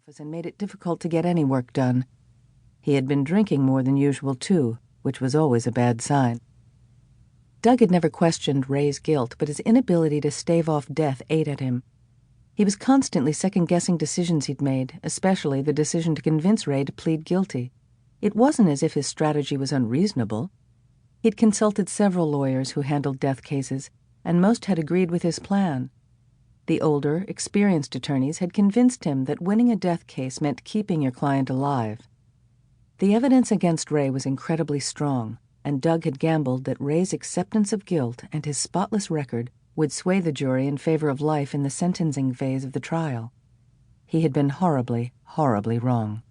office and made it difficult to get any work done. He had been drinking more than usual, too, which was always a bad sign. Doug had never questioned Ray's guilt, but his inability to stave off death ate at him. He was constantly second-guessing decisions he'd made, especially the decision to convince Ray to plead guilty. It wasn't as if his strategy was unreasonable. He'd consulted several lawyers who handled death cases, and most had agreed with his plan. The older, experienced attorneys had convinced him that winning a death case meant keeping your client alive. The evidence against Ray was incredibly strong, and Doug had gambled that Ray's acceptance of guilt and his spotless record would sway the jury in favor of life in the sentencing phase of the trial. He had been horribly, horribly wrong.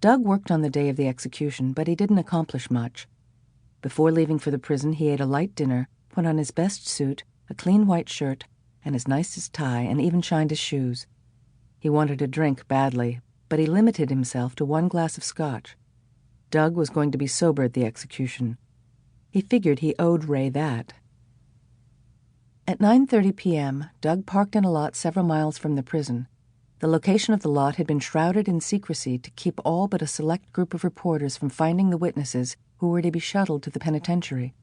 Doug worked on the day of the execution, but he didn't accomplish much. Before leaving for the prison, he ate a light dinner, put on his best suit, a clean white shirt, and his nicest tie, and even shined his shoes. He wanted a drink badly, but he limited himself to 1 glass of scotch. Doug was going to be sober at the execution. He figured he owed Ray that. At 9:30 p.m., Doug parked in a lot several miles from the prison. The location of the lot had been shrouded in secrecy to keep all but a select group of reporters from finding the witnesses who were to be shuttled to the penitentiary.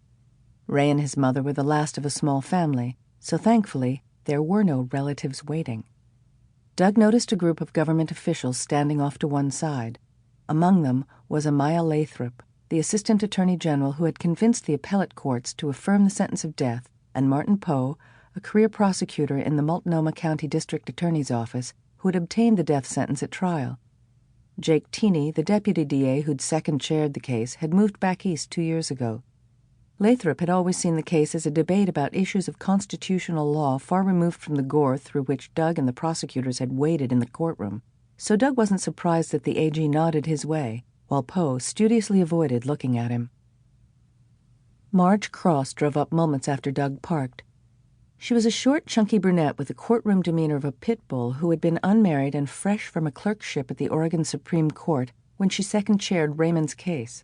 Ray and his mother were the last of a small family, so thankfully there were no relatives waiting. Doug noticed a group of government officials standing off to one side. Among them was Amaya Lathrop, the Assistant Attorney General who had convinced the appellate courts to affirm the sentence of death, and Martin Poe, a career prosecutor in the Multnomah County District Attorney's Office, who had obtained the death sentence at trial. Jake Teeney, the deputy DA who'd second-chaired the case, had moved back east 2 years ago. Lathrop had always seen the case as a debate about issues of constitutional law far removed from the gore through which Doug and the prosecutors had waded in the courtroom, so Doug wasn't surprised that the AG nodded his way, while Poe studiously avoided looking at him. Marge Cross drove up moments after Doug parked. She was a short, chunky brunette with the courtroom demeanor of a pit bull who had been unmarried and fresh from a clerkship at the Oregon Supreme Court when she second-chaired Raymond's case.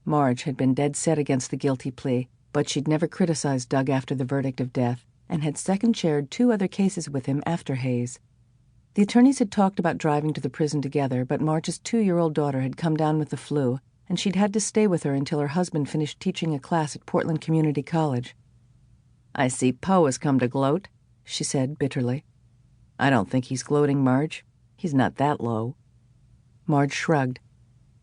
Marge had been dead set against the guilty plea, but she'd never criticized Doug after the verdict of death, and had second-chaired 2 other cases with him after Hayes. The attorneys had talked about driving to the prison together, but Marge's 2-year-old daughter had come down with the flu, and she'd had to stay with her until her husband finished teaching a class at Portland Community College. "I see Poe has come to gloat," she said bitterly. "I don't think he's gloating, Marge. He's not that low." Marge shrugged.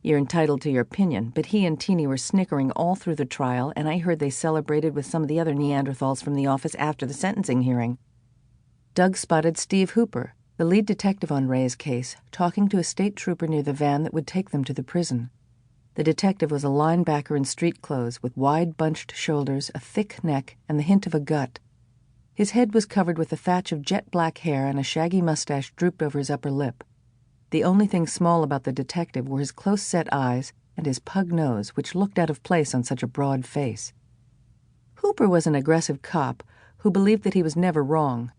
"You're entitled to your opinion, but he and Teeny were snickering all through the trial, and I heard they celebrated with some of the other Neanderthals from the office after the sentencing hearing." Doug spotted Steve Hooper, the lead detective on Ray's case, talking to a state trooper near the van that would take them to the prison. The detective was a linebacker in street clothes with wide bunched shoulders, a thick neck, and the hint of a gut. His head was covered with a thatch of jet-black hair, and a shaggy mustache drooped over his upper lip. The only thing small about the detective were his close-set eyes and his pug nose, which looked out of place on such a broad face. Hooper was an aggressive cop who believed that he was never wrong.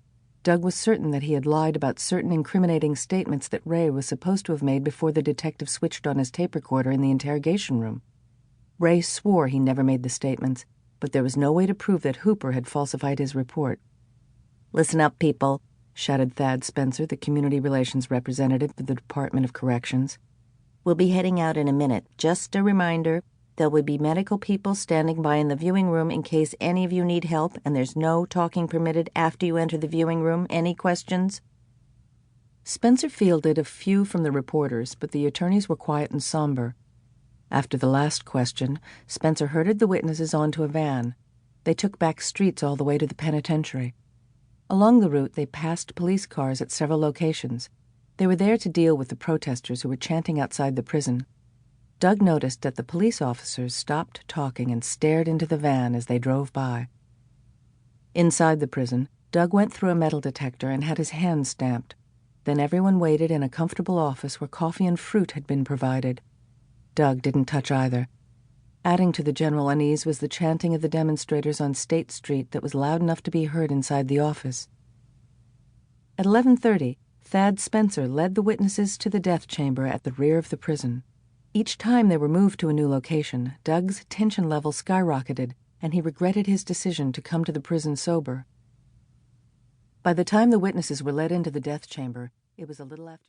Doug was certain that he had lied about certain incriminating statements that Ray was supposed to have made before the detective switched on his tape recorder in the interrogation room. Ray swore he never made the statements, but there was no way to prove that Hooper had falsified his report. "Listen up, people," shouted Thad Spencer, the community relations representative for the Department of Corrections. "We'll be heading out in a minute. Just a reminder, there will be medical people standing by in the viewing room in case any of you need help, and there's no talking permitted after you enter the viewing room. Any questions?" Spencer fielded a few from the reporters, but the attorneys were quiet and somber. After the last question, Spencer herded the witnesses onto a van. They took back streets all the way to the penitentiary. Along the route, they passed police cars at several locations. They were there to deal with the protesters who were chanting outside the prison. Doug noticed that the police officers stopped talking and stared into the van as they drove by. Inside the prison, Doug went through a metal detector and had his hand stamped. Then everyone waited in a comfortable office where coffee and fruit had been provided. Doug didn't touch either. Adding to the general unease was the chanting of the demonstrators on State Street that was loud enough to be heard inside the office. At 11:30, Thad Spencer led the witnesses to the death chamber at the rear of the prison. Each time they were moved to a new location, Doug's tension level skyrocketed, and he regretted his decision to come to the prison sober. By the time the witnesses were led into the death chamber, it was a little after